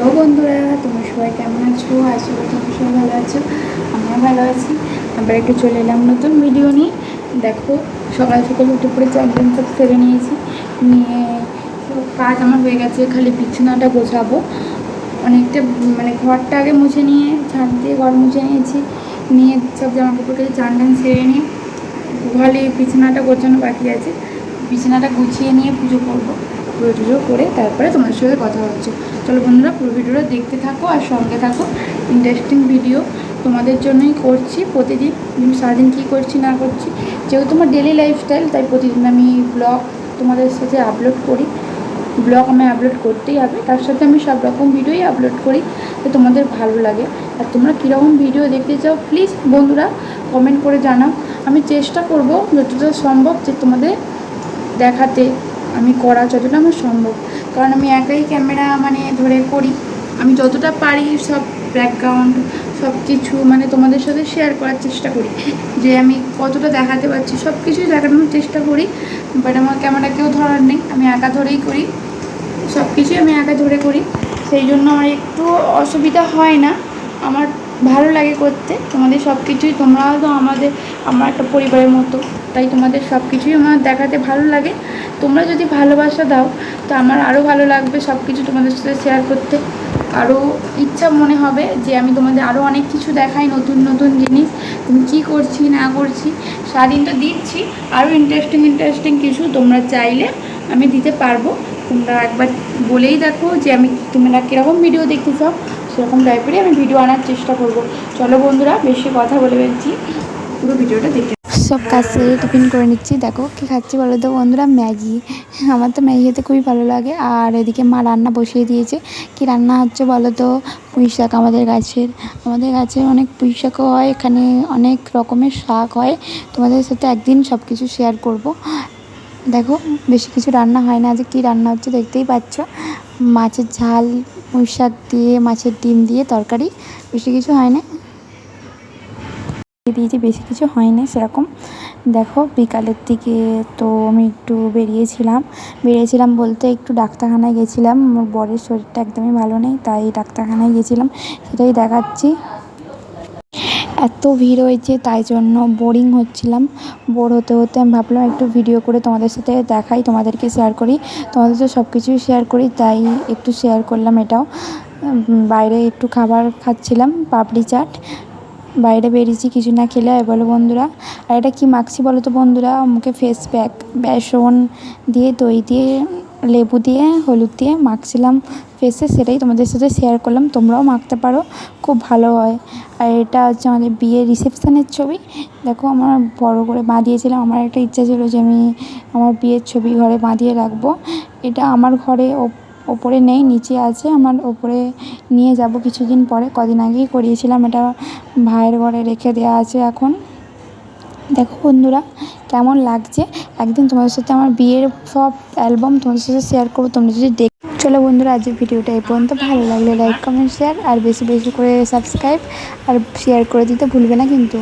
Hello বন্ধুরা, তোমরা সবাই কেমন আছো? আশা করি তোমরা সবাই ভালো আছো। আমিও ভালো আছি। আবার একটু চলে এলাম নতুন ভিডিও নিয়ে। দেখো, সকাল সকাল উঠে পড়ে চারজন সব সেরে নিয়েছি। নিয়ে সব কাজ আমার হয়ে গেছে, খালি বিছানাটা গোছাবো। অনেকটা ঘরটা আগে মুছে নিয়ে ঝাড় দিয়ে ঘর মুছে নিয়েছি। নিয়ে সব জামা কাপড় চান সেরে নিয়ে খালি বিছানাটা গোছানো বাকি আছে। বিছানাটা গুছিয়ে নিয়ে পুজো করবো। পুজো করে তারপরে তোমাদের সাথে কথা হচ্ছে। চলো বন্ধুরা, পুরো ভিডিওটা দেখতে থাকো আর সঙ্গে থাকো। ইন্টারেস্টিং ভিডিও তোমাদের জন্যই করছি প্রতিদিন। সারাদিন কী করছি না করছি, যেহেতু আমার ডেলি লাইফস্টাইল, তাই প্রতিদিন আমি ব্লগ তোমাদের সাথে আপলোড করি। ব্লগ আমি আপলোড করতেই হবে, তার সাথে আমি সব রকম ভিডিওই আপলোড করি, তো তোমাদের ভালো লাগে। আর তোমরা কীরকম ভিডিও দেখতে চাও প্লিজ বন্ধুরা কমেন্ট করে জানাও। আমি চেষ্টা করব যতটা সম্ভব যে তোমাদের দেখাতে, আমি করা যতটা আমার সম্ভব। কারণ আমি একাই ক্যামেরা ধরে করি। আমি যতটা পারি সব ব্যাকগ্রাউন্ড সব কিছু তোমাদের সাথে শেয়ার করার চেষ্টা করি, যে আমি কতটা দেখাতে পারছি সব কিছুই দেখানোর চেষ্টা করি। বাট আমার ক্যামেরা কেউ ধরার নেই, আমি একা ধরেই করি, সব কিছুই আমি একা ধরে করি। সেই জন্য আমার একটু অসুবিধা হয় না, আমার ভালো লাগে করতে। তোমাদের সব কিছুই, তোমরাও তো আমার একটা পরিবারের মতো, তাই তোমাদের সব কিছুই আমার দেখাতে ভালো লাগে। তোমরা যদি ভালোবাসা দাও তো আমার আরও ভালো লাগবে সব কিছু তোমাদের সাথে শেয়ার করতে। আরও ইচ্ছা মনে হবে যে আমি তোমাদের আরও অনেক কিছু দেখাই, নতুন নতুন জিনিস তুমি কী করছি না করছি। সারাদিন তো দিচ্ছি, আরও ইন্টারেস্টিং কিছু তোমরা চাইলে আমি দিতে পারবো। তোমরা একবার বলেই দেখো যে তোমরা কীরকম ভিডিও দেখতে চাও, সেরকম টাইপেরই আমি ভিডিও আনার চেষ্টা করব। চলো বন্ধুরা, বেশি কথা বলে ফেলছি, পুরো ভিডিওটা দেখতে। সব কাজ সেরে টিফিন করে নিচ্ছি। দেখো কী খাচ্ছি বলো তো বন্ধুরা, ম্যাগি। আমার তো ম্যাগি খেতে খুবই ভালো লাগে। আর এদিকে মা রান্না বসিয়ে দিয়েছে। কি রান্না হচ্ছে বলো তো? পুঁই শাক। আমাদের গাছে অনেক পুঁই শাকও হয়, এখানে অনেক রকমের শাক হয়। তোমাদের সাথে একদিন সব কিছু শেয়ার করব। দেখো, বেশি কিছু রান্না হয় না। আজ কী রান্না হচ্ছে দেখতেই পাচ্ছ। মাছের ঝাল, পুঁই শাক দিয়ে, মাছের ডিম দিয়ে তরকারি, বেশি কিছু হয় না। দিয়েছি, বেশি কিছু হয়নি সেরকম। দেখো, বিকালের দিকে তো আমি একটু বেরিয়েছিলাম বলতে একটু ডাক্তারখানায় গেছিলাম। আমার বরের শরীরটা একদমই ভালো নেই, তাই ডাক্তারখানায় গেছিলাম, সেটাই দেখাচ্ছি। এত ভিড় হয়েছে, তাই জন্য বোরিং হচ্ছিলাম। বোর হতে হতে আমি ভাবলাম একটু ভিডিও করে তোমাদের সাথে দেখাই, তোমাদেরকে শেয়ার করি। তোমাদের তো সব কিছুই শেয়ার করি, তাই একটু শেয়ার করলাম এটাও। বাইরে একটু খাবার খাচ্ছিলাম, পাপড়ি চাট। বাইরে বেরিয়েছি কিছু না খেলে হয় বলো বন্ধুরা। আর এটা কি মাখছি বলো তো বন্ধুরা? মুখে ফেস প্যাক, বেসন দিয়ে, দই দিয়ে, লেবু দিয়ে, হলুদ দিয়ে মাখছিলাম ফেসে, সেটাই তোমাদের সাথে শেয়ার করলাম। তোমরাও মাখতে পারো, খুব ভালো হয়। আর এটা হচ্ছে আমাদের বিয়ের রিসেপশানের ছবি। দেখো, আমার বড় করে বাঁধিয়েছিলাম। আমার একটা ইচ্ছা ছিল যে আমি আমার বিয়ের ছবি ঘরে বাঁধিয়ে রাখবো। এটা আমার ঘরে ওপরে নেই, নিচে আছে। আমার ওপরে নিয়ে যাব কিছুদিন পরে, কদিন আগেই করিয়েছিলাম। এটা ভাইয়ের ঘরে রেখে দেওয়া আছে এখন। দেখো বন্ধুরা, কেমন লাগছে। একদিন তোমাদের সাথে আমার বিয়ের সব অ্যালবাম তোমাদের সাথে শেয়ার করবো, তোমরা যদি দেখ। চলো বন্ধুরা, আজকের ভিডিওটা এই পর্যন্ত। ভালো লাগলে লাইক, কমেন্ট, শেয়ার, আর বেশি বেশি করে সাবস্ক্রাইব আর শেয়ার করে দিতে ভুলবে না কিন্তু।